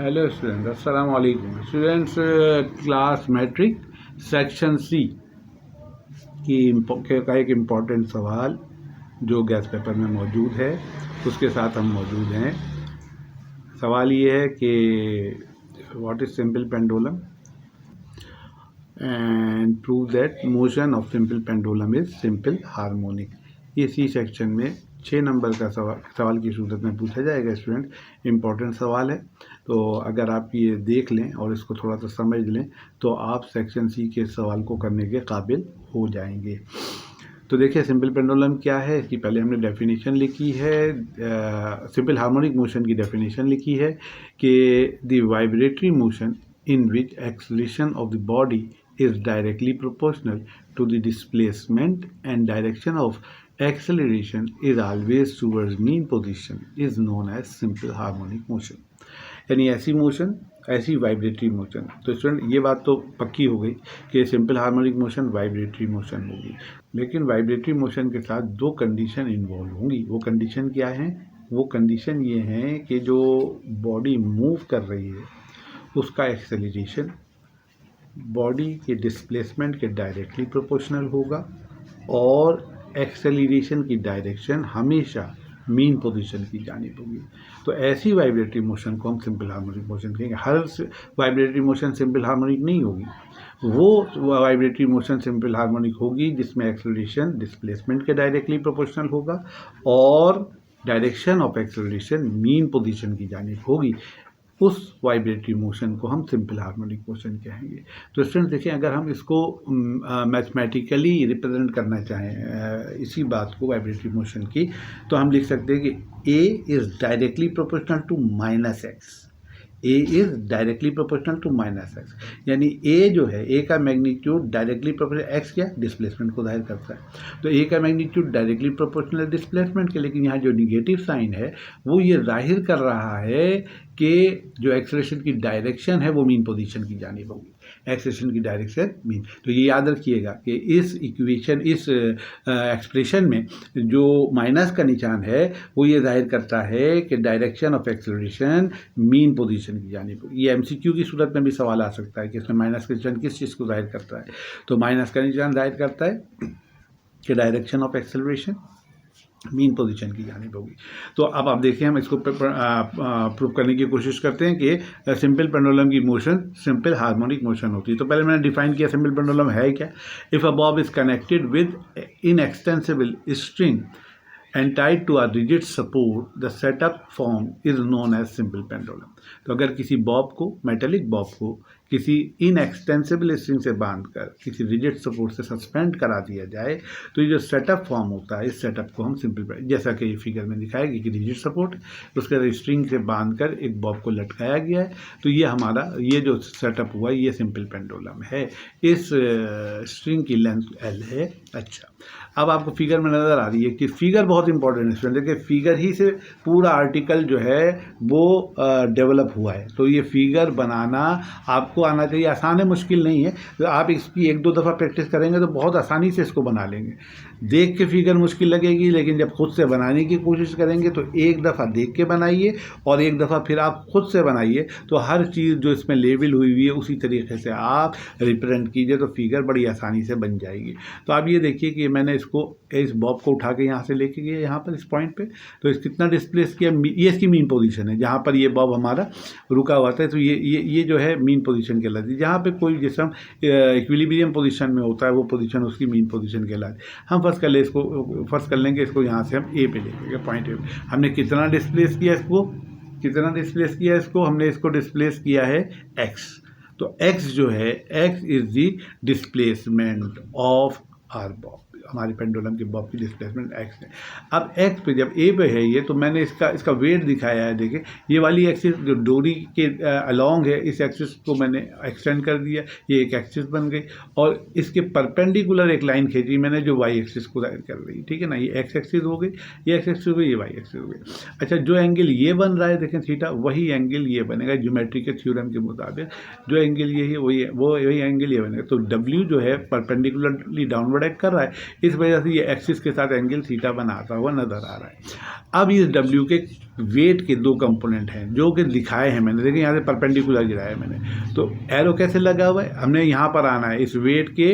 Hello students, अस्सलाम वालेकुम students. Class matric section C का एक इम्पॉर्टेंट सवाल जो गैस पेपर में मौजूद है उसके साथ हम मौजूद हैं। सवाल ये है कि what is simple pendulum and prove that motion of simple pendulum is simple harmonic. ये सी सेक्शन में 6 नंबर का सवाल की सूरत में पूछा जाएगा स्टूडेंट। इम्पॉर्टेंट सवाल है, तो अगर आप ये देख लें और इसको थोड़ा सा समझ लें तो आप सेक्शन सी के सवाल को करने के काबिल हो जाएंगे। तो देखिए, सिंपल पेंडुलम क्या है, इसकी पहले हमने डेफिनेशन लिखी है। सिंपल हार्मोनिक मोशन की डेफिनेशन लिखी है कि the vibratory motion in which acceleration of the body is directly proportional to the displacement and direction of acceleration is always towards mean position is known as simple harmonic motion। यानी ऐसी motion, ऐसी vibratory motion. तो student ये बात तो पक्की हो गई कि simple harmonic motion vibratory motion होगी, लेकिन वाइब्रेटरी मोशन के साथ 2 कंडीशन इन्वॉल्व होंगी। वो कंडीशन क्या है? वो कंडीशन ये है कि जो बॉडी मूव कर रही है उसका एक्सेलरेशन बॉडी के डिस्प्लेसमेंट के डायरेक्टली प्रोपोर्शनल होगा और एक्सेलरेशन की डायरेक्शन हमेशा मीन पोजीशन की जानिब होगी। तो ऐसी वाइब्रेटरी मोशन को हम सिंपल हार्मोनिक मोशन कहेंगे। हर वाइब्रेटरी मोशन सिंपल हार्मोनिक नहीं होगी। वो वाइब्रेटरी मोशन सिंपल हार्मोनिक होगी जिसमें एक्सेलरेशन डिस्प्लेसमेंट के डायरेक्टली प्रोपोर्शनल होगा और direction of acceleration mean position की जानिब होगी। उस वाइब्रेटरी मोशन को हम सिंपल हार्मोनिक मोशन कहेंगे। तो स्टूडेंट देखिए, अगर हम इसको मैथमेटिकली रिप्रेजेंट करना चाहें इसी बात को वाइब्रेटरी मोशन की, तो हम लिख सकते हैं कि a is directly proportional to minus x. A is directly proportional to minus x, यानी ए जो है, ए का मैग्नीट्यूड डायरेक्टली प्रोपोर्शनल, एक्स क्या डिस्प्लेसमेंट को जाहिर करता है। तो ए का मैग्नीट्यूड डायरेक्टली प्रोपोर्शनल डिस्प्लेसमेंट के, लेकिन यहाँ जो निगेटिव साइन है वो ये जाहिर कर रहा है कि जो एक्सेलरेशन की डायरेक्शन है वो मीन पोजीशन की जानिब होगी। एक्सेलरेशन की डायरेक्शन मीन। तो ये याद रखिएगा कि इस इक्वेशन, इस एक्सप्रेशन में जो माइनस का निशान है वो ये जाहिर करता है कि direction of acceleration mean position की जानिब होगी। ये एमसीक्यू की सूरत में भी सवाल आ सकता है कि इसमें माइनस का निशान किस चीज़ को जाहिर करता है। तो माइनस का निशान जाहिर करता है कि direction of acceleration mean position की जानिब होगी। तो अब आप देखिए, हम इसको प्रूव करने की कोशिश करते हैं कि सिंपल पेंडुलम की मोशन सिंपल हार्मोनिक मोशन होती है। तो पहले मैंने डिफाइन किया सिंपल पेंडुलम है क्या। If a Bob is connected with inextensible string and tied to a rigid support, the setup form is known as simple pendulum। तो अगर किसी बॉब को, मेटेलिक बॉब को किसी इनएक्सटेंसिबल स्ट्रिंग से बांधकर किसी रिजिड सपोर्ट से सस्पेंड करा दिया जाए तो ये जो सेटअप फॉर्म होता है, इस सेटअप को हम सिंपल, जैसा कि ये फिगर में दिखाएगी कि रिजिड सपोर्ट, उसके स्ट्रिंग से बांधकर एक बॉब को लटकाया गया है। तो ये हमारा, ये जो सेटअप हुआ ये सिंपल पेंडुलम है। इस स्ट्रिंग की लेंथ L है। अच्छा, अब आपको फिगर में नज़र आ रही है कि फिगर बहुत इंपॉर्टेंट है स्टूडेंट। देखिए, फिगर ही से पूरा आर्टिकल जो है वो डेवलप हुआ है। तो ये फिगर बनाना आपको आना चाहिए। आसान है, मुश्किल नहीं है। तो आप इसकी 1-2 दफ़ा प्रैक्टिस करेंगे तो बहुत आसानी से इसको बना लेंगे। देख के फिगर मुश्किल लगेगी, लेकिन जब खुद से बनाने की कोशिश करेंगे तो एक दफ़ा देख के बनाइए और एक दफ़ा फिर आप खुद से बनाइए। तो हर चीज़ जो इसमें लेबल हुई हुई है उसी तरीके से आप रिप्रेजेंट कीजिए तो फिगर बड़ी आसानी से बन जाएगी। तो आप ये देखिए कि मैंने इसको, इस बॉब को उठा के यहाँ से लेके गया यहाँ पर इस पॉइंट पे, तो इस कितना डिस्प्लेस किया, ये इसकी मीन पोजीशन है जहाँ पर ये बॉब हमारा रुका हुआ था। तो ये जो है मीन पोजीशन कहलाती है। जहाँ पे कोई जिसम इक्विलिब्रियम पोजीशन में होता है वो पोजीशन उसकी मीन पोजीशन कहलाती है। हम फर्स्ट कर लेंगे इसको यहाँ से हम ए पे लेंगे, पॉइंट ए। हमने कितना डिस्प्लेस किया इसको, हमने इसको डिस्प्लेस किया है एक्स। तो एक्स जो है, x is the displacement of our bob. हमारी पेंडुलम के बॉब की डिस्प्लेसमेंट एक्स है। अब एक्स पे, जब ए पे है ये, तो मैंने इसका वेट दिखाया है। देखिए, ये वाली एक्सिस जो डोरी के अलॉन्ग है, इस एक्सिस को मैंने एक्सटेंड कर दिया, ये एक एक्सिस बन गई और इसके परपेंडिकुलर एक लाइन खींची मैंने जो वाई एक्सिस को जाहिर कर रही है। ठीक है ना, ये एक्स एक्सिस हो गई, ये एक्स एक्सिस हो गई, ये वाई एक्सिस हो गई। अच्छा, जो एंगल ये बन रहा है देखें थीटा, वही एंगल ये बनेगा ज्योमेट्री के थ्योरम के मुताबिक। जो एंगल ये है वही एंगल ये बनेगा। तो डब्ल्यू जो है परपेंडिकुलरली डाउनवर्ड एक्ट कर रहा है, इस वजह से ये एक्सिस के साथ एंगल थीटा बनाता हुआ नज़र आ रहा है। अब इस डब्ल्यू के वेट के दो कंपोनेंट हैं जो कि दिखाए हैं मैंने, देखिए यहाँ से परपेंडिकुलर गिराया है मैंने, तो एरो कैसे लगा हुआ है, हमने यहाँ पर आना है, इस वेट के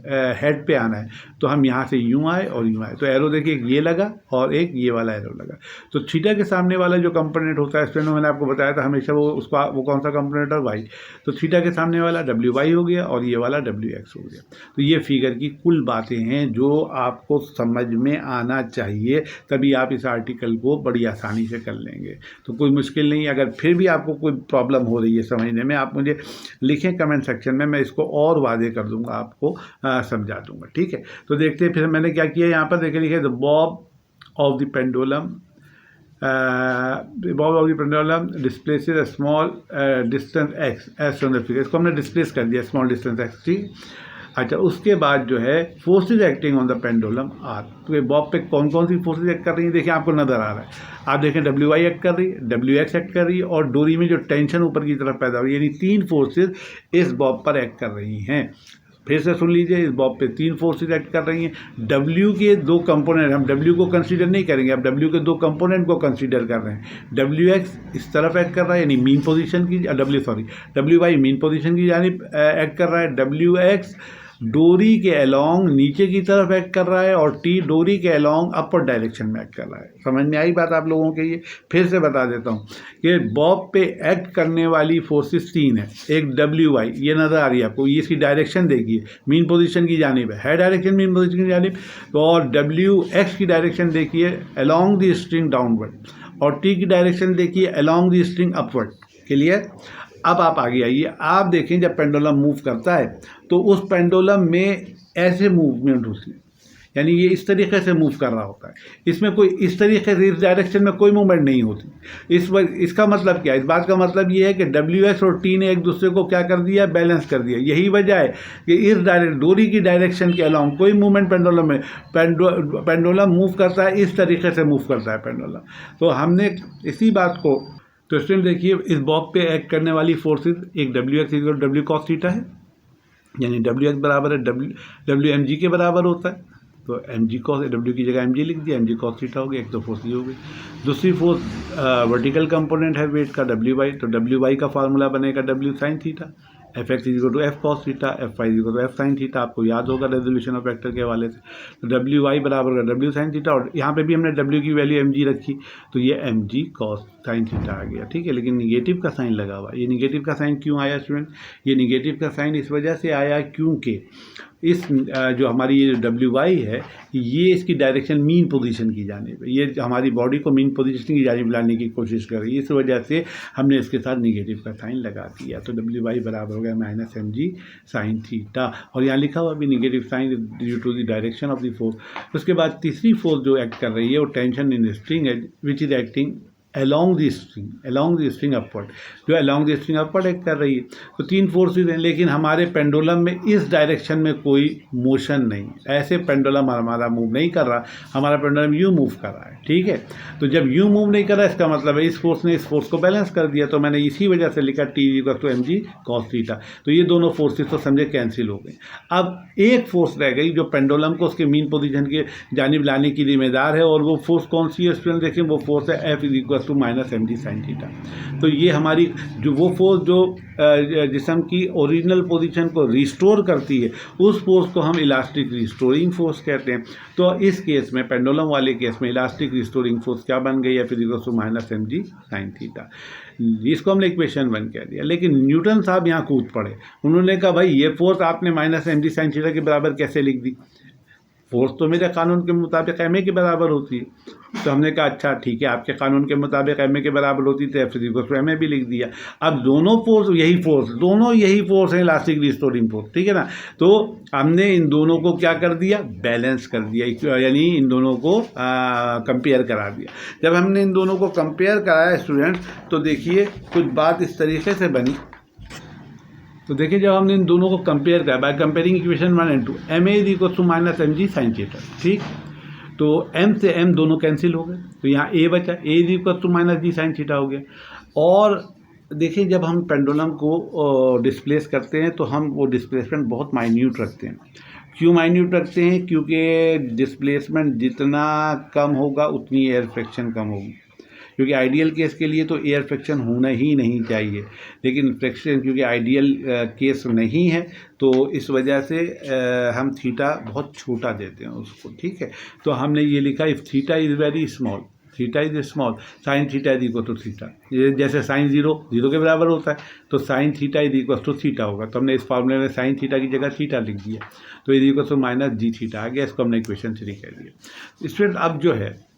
हेड पे आना है, तो हम यहाँ से यूँ आए और यूँ आए, तो एरो देखिए ये लगा और एक ये वाला एरो लगा। तो थीटा के सामने वाला जो कंपोनेंट होता है, इसमें मैंने आपको बताया था हमेशा वो कौन सा कंपोनेंट है, वाई। तो थीटा के सामने वाला डब्ल्यू वाई हो गया और ये वाला डब्ल्यू एक्स हो गया। तो ये फिगर की कुल बातें हैं जो आपको समझ में आना चाहिए, तभी आप इस आर्टिकल को बड़ी आसानी से कर लेंगे। तो कोई मुश्किल नहीं, अगर फिर भी आपको कोई प्रॉब्लम हो रही है समझने में, आप मुझे लिखें कमेंट सेक्शन में, मैं इसको और वादे कर दूंगा, आपको समझा दूंगा, ठीक है। तो देखते हैं फिर मैंने क्या किया, यहाँ पर देखिए लिखे the bob of the pendulum, bob of the pendulum displaces a small distance x as shown the figure, इसको हमने डिस्प्लेस कर दिया स्मॉल डिस्टेंस एक्स, ठीक। अच्छा, उसके बाद जो है forces acting on the pendulum are, तो ये बॉब पे कौन कौन सी फोर्सेज एक्ट कर रही हैं, देखिए आपको नजर आ रहा है, आप देखें डब्ल्यू वाई एक्ट कर रही है, डब्ल्यू एक्स एक्ट कर रही है, और डोरी में जो टेंशन ऊपर की तरफ पैदा हो रही है, यानी 3 फोर्सेज इस बॉब पर एक्ट कर रही हैं। फिर से सुन लीजिए, इस बॉब पे 3 फोर्सेज एक्ट कर रही हैं। डब्ल्यू के 2 कंपोनेंट, हम डब्ल्यू को कंसीडर नहीं करेंगे, अब डब्ल्यू के 2 कंपोनेंट को कंसीडर कर रहे हैं। डब्ल्यू एक्स इस तरफ एक्ट कर रहा है, यानी मीन पोजीशन की, डब्ल्यू वाई मीन पोजीशन की जानिब एक्ट कर रहा है, डब्ल्यू एक्स डोरी के अलोंग नीचे की तरफ एक्ट कर रहा है, और टी डोरी के अलोंग अपर डायरेक्शन में एक्ट कर रहा है। समझ में आई बात आप लोगों के? ये फिर से बता देता हूँ कि बॉब पे एक्ट करने वाली फोर्सेस 3 है। एक डब्ल्यू वाई, ये नज़र आ रही है आपको, ये इसकी डायरेक्शन देखिए, मीन पोजीशन की जानिब है डायरेक्शन मीन पोजीशन की जानिब, तो और डब्ल्यू एक्स की डायरेक्शन देखिए अलोंग द स्ट्रिंग डाउनवर्ड, और टी की डायरेक्शन देखिए along the string upward. Clear? अब आप आगे आइए, आप देखें जब पेंडुलम मूव करता है तो उस पेंडुलम में ऐसे मूवमेंट होती है, यानी ये इस तरीके से मूव कर रहा होता है, इसमें कोई इस तरीके से इस डायरेक्शन में कोई मूवमेंट नहीं होती। इसका मतलब क्या है? इस बात का मतलब ये है कि डब्ल्यू एक्स और टी ने एक दूसरे को क्या कर दिया, बैलेंस कर दिया। यही वजह है कि इस डोरी की डायरेक्शन के अलावा कोई मूवमेंट पेंडुलम में, पेंडुलम मूव करता है इस तरीके से मूव करता है पेंडुलम। तो हमने इसी बात को, तो स्टूडेंट देखिए इस बॉब पे एक्ट करने वाली फोर्सेज, एक W x equal W cos theta है, यानी डब्ल्यू एक्स बराबर है डब्ल्यू एम जी के बराबर होता है, तो एम जी कॉस, डब्ल्यू की जगह एम जी लिख दिया, एम जी कॉस थीटा हो गया, एक तो फोर्स हो गई। दूसरी फोर्स वर्टिकल कंपोनेंट है वेट का डब्ल्यू वाई, तो डब्ल्यू वाई का फार्मूला बनेगा डब्ल्यू sine theta, f x is equal to f cos theta, f y is equal to f sine theta, आपको याद होगा रेजोल्यूशन ऑफ वेक्टर के हवाले से। तो डब्ल्यू वाई बराबर का डब्ल्यू साइन थीटा, और यहाँ पे भी हमने डब्ल्यू की वैल्यू एम जी रखी, तो ये m g cos sine theta आ गया, ठीक है। लेकिन निगेटिव का साइन लगा हुआ, ये निगेटिव का साइन क्यों आया स्टूडेंट? ये निगेटिव का साइन इस वजह से आया क्योंकि इस जो हमारी ये डब्ल्यू वाई है, ये इसकी डायरेक्शन मीन पोजीशन की जानिब है, ये हमारी बॉडी को मीन पोजीशन की जानिब लाने की कोशिश कर रही है, इस वजह से हमने इसके साथ निगेटिव का साइन लगा दिया। तो डब्ल्यू वाई बराबर हो गया minus m g sine theta, और यहाँ लिखा हुआ भी negative sign due to the direction of the force. उसके बाद तीसरी फोर्स जो एक्ट कर रही है वो टेंशन इन स्ट्रिंग है, which is acting along the string upward, जो along the string upward act कर रही है। तो 3 फोर्सेज हैं, लेकिन हमारे पेंडुलम में इस डायरेक्शन में कोई मोशन नहीं, ऐसे पेंडुलम हमारा मूव नहीं कर रहा, हमारा पेंडुलम यूँ मूव कर रहा है, ठीक है। तो जब यूँ मूव नहीं कर रहा, इसका मतलब है इस फोर्स ने इस फोर्स को बैलेंस कर दिया, तो मैंने इसी वजह से लिखा t equal to m g cos theta. तो ये दोनों फोर्सेज तो समझे कैंसिल हो गए। अब एक फोर्स रह गई जो पेंडुलम को उसके मीन पोजीशन के जानिब लाने की जिम्मेदार है, और वो फोर्स कौन सी है स्टूडेंट? देखिए वो फोर्स है f is equal to minus m g sine theta. तो ये हमारी जो वो फोर्स जो जिस्म की ओरिजिनल पोजीशन को रिस्टोर करती है, उस फोर्स को हम इलास्टिक रिस्टोरिंग फोर्स कहते हैं। तो इस केस में, पेंडुलम वाले केस में, इलास्टिक रिस्टोरिंग फोर्स क्या बन गई है? फिर equal to minus m g sine theta. इसको हमने इक्वेशन 1 कह दिया। लेकिन न्यूटन साहब यहाँ कूद पड़े, उन्होंने कहा भाई ये फोर्स आपने minus m g sine theta के बराबर कैसे लिख दी? फोर्स तो मेरे कानून के मुताबिक एम ए के बराबर होती है। तो हमने कहा अच्छा ठीक है, आपके कानून के मुताबिक एम ए के बराबर होती, तो f equal to m a भी लिख दिया। अब दोनों फोर्स यही फोर्स हैं, इलास्टिक रिस्टोरिंग फोर्स, ठीक है ना। तो हमने इन दोनों को क्या कर दिया? बैलेंस कर दिया, यानी इन दोनों को कंपेयर करा दिया। जब हमने इन दोनों को कंपेयर कराया स्टूडेंट, तो देखिए कुछ बात इस तरीके से बनी। तो देखिए जब हमने इन दोनों को कंपेयर किया by comparing equation 1 and 2, m a is equal to minus m g sine theta, ठीक। तो एम से एम दोनों कैंसिल हो गए, तो यहाँ ए बचा, a is equal to minus g sine theta हो गया। और देखिए, जब हम पेंडुलम को डिस्प्लेस करते हैं तो हम वो डिस्प्लेसमेंट बहुत माइन्यूट रखते हैं। क्यों माइन्यूट रखते हैं? क्योंकि डिस्प्लेसमेंट जितना कम होगा उतनी एयर फ्रिक्शन कम होगी। क्योंकि आइडियल केस के लिए तो एयर फ्रिक्शन होना ही नहीं चाहिए, लेकिन फ्रिक्शन क्योंकि आइडियल केस नहीं है तो इस वजह से हम थीटा बहुत छोटा देते हैं उसको, ठीक है। तो हमने ये लिखा if theta is very small, theta is small, sine theta is equal to theta. ये जैसे साइन जीरो के बराबर होता है तो sine theta is equal to theta होगा। तो हमने इस फॉर्मूले में साइन थीटा की जगह थीटा लिख दिया, तो is equal to minus g theta आ गया। इसको हमने इक्वेशन 3 कह दिया। स्टूडेंट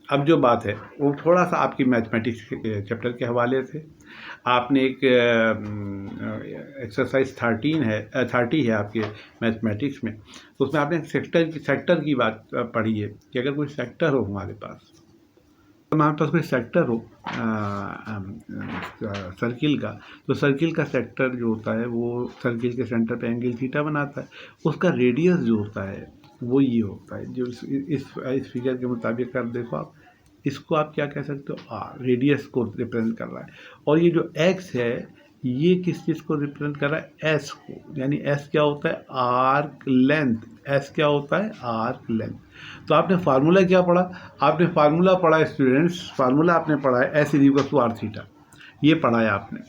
अब जो बात है वो थोड़ा सा आपकी मैथमेटिक्स चैप्टर के हवाले से आपने एक एक्सरसाइज 30 है आपके मैथमेटिक्स में, तो उसमें आपने सेक्टर की बात पढ़ी है कि अगर कोई सेक्टर हो हमारे पास कोई सेक्टर हो सर्किल का, तो सर्किल का सेक्टर जो होता है वो सर्किल के सेंटर पे एंगल थीटा बनाता है। उसका रेडियस जो होता है वो ये होता है, जो इस फिगर के मुताबिक कर देखो आप, इसको आप क्या कह सकते हो, आर, रेडियस को रिप्रेजेंट कर रहा है। और ये जो एक्स है ये किस चीज़ को रिप्रेजेंट कर रहा है, एस को, यानी एस क्या होता है, आर्क लेंथ। एस क्या होता है, आर्क लेंथ। तो आपने फार्मूला क्या पढ़ा, आपने फार्मूला पढ़ा स्टूडेंट्स, फार्मूला आपने पढ़ा है s is equal to r theta, ये पढ़ा है आपने।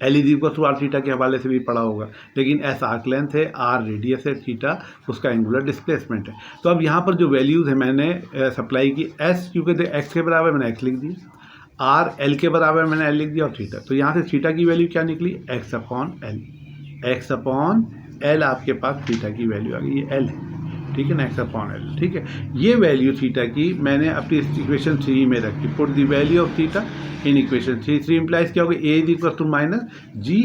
L is equal to r theta के हवाले से भी पढ़ा होगा, लेकिन एस आर्क लेंथ है, आर रेडियस है, थीटा उसका एंगुलर डिस्प्लेसमेंट है। तो अब यहाँ पर जो वैल्यूज़ है मैंने सप्लाई की, एस क्योंकि एक्स के बराबर मैंने एक्स लिख दिया, आर एल के बराबर मैंने एल लिख दिया, और थीटा, तो यहाँ से थीटा की वैल्यू क्या निकली, x upon L. X upon L आपके पास थीटा की वैल्यू आ गई, ये एल है, ठीक है ना, एक्स अपॉन एल, ठीक है। ये वैल्यू थीटा की मैंने अपनी इक्वेशन 3 में रखी, put the value of theta in equation 3 implies क्या होगा, a is equal to minus g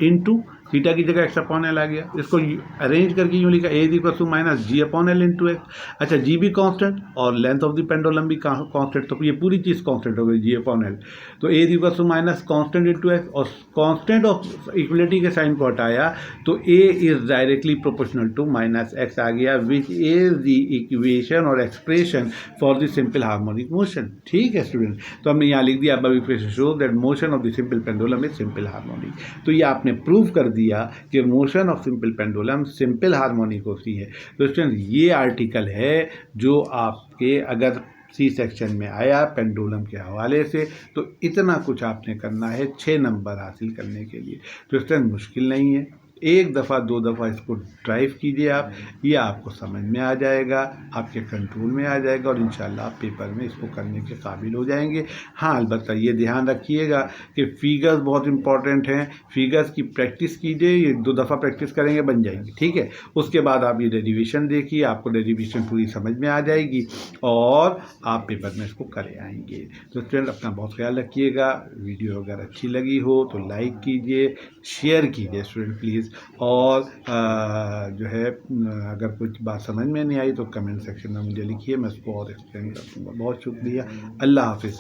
into theta की जगह एक्स अपॉन एल आ गया। इसको अरेंज करके यूँ लिखा, a is equal to minus g upon l into x. अच्छा, जी भी कांस्टेंट और लेंथ ऑफ द पेंडुलम भी कांस्टेंट, तो ये पूरी चीज़ कांस्टेंट हो गई, जी अपॉन एल। तो a is equal to minus constant into x, और कांस्टेंट ऑफ इक्वलिटी के साइन को हटाया तो a is directly proportional to minus x आ गया, विच इज द इक्वेशन और expression for the simple harmonic motion. ठीक है स्टूडेंट, तो हमने यहाँ लिख दिया, अब equation show that motion of the simple pendulum is simple harmonic. तो ये आपने प्रूव कर दिया कि motion of simple pendulum simple harmonic होती है। तो स्टूडेंट ये आर्टिकल है जो आपके अगर सी सेक्शन में आया पेंडुलम के हवाले से, तो इतना कुछ आपने करना है 6 नंबर हासिल करने के लिए। तो स्टूडेंट मुश्किल नहीं है, एक दफ़ा 2 दफ़ा इसको ड्राइव कीजिए आप, ये आपको समझ में आ जाएगा, आपके कंट्रोल में आ जाएगा, और इंशाल्लाह आप पेपर में इसको करने के काबिल हो जाएंगे। हाँ, अलबत्ता ये ध्यान रखिएगा कि फिगर्स बहुत इंपॉर्टेंट हैं, फिगर्स की प्रैक्टिस कीजिए, ये 2 दफ़ा प्रैक्टिस करेंगे बन जाएंगी, ठीक है। उसके बाद आप ये डेरिवेशन देखिए, आपको डेरिवेशन पूरी समझ में आ जाएगी और आप पेपर में इसको करे आएंगे। तो स्टूडेंट अपना बहुत ख्याल रखिएगा, वीडियो अगर अच्छी लगी हो तो लाइक कीजिए, शेयर कीजिए स्टूडेंट प्लीज़, और जो है अगर कुछ बात समझ में नहीं आई तो कमेंट सेक्शन में मुझे लिखिए, मैं उसको और एक्सप्लेन कर दूँगा। बहुत शुक्रिया, अल्लाह हाफिज़।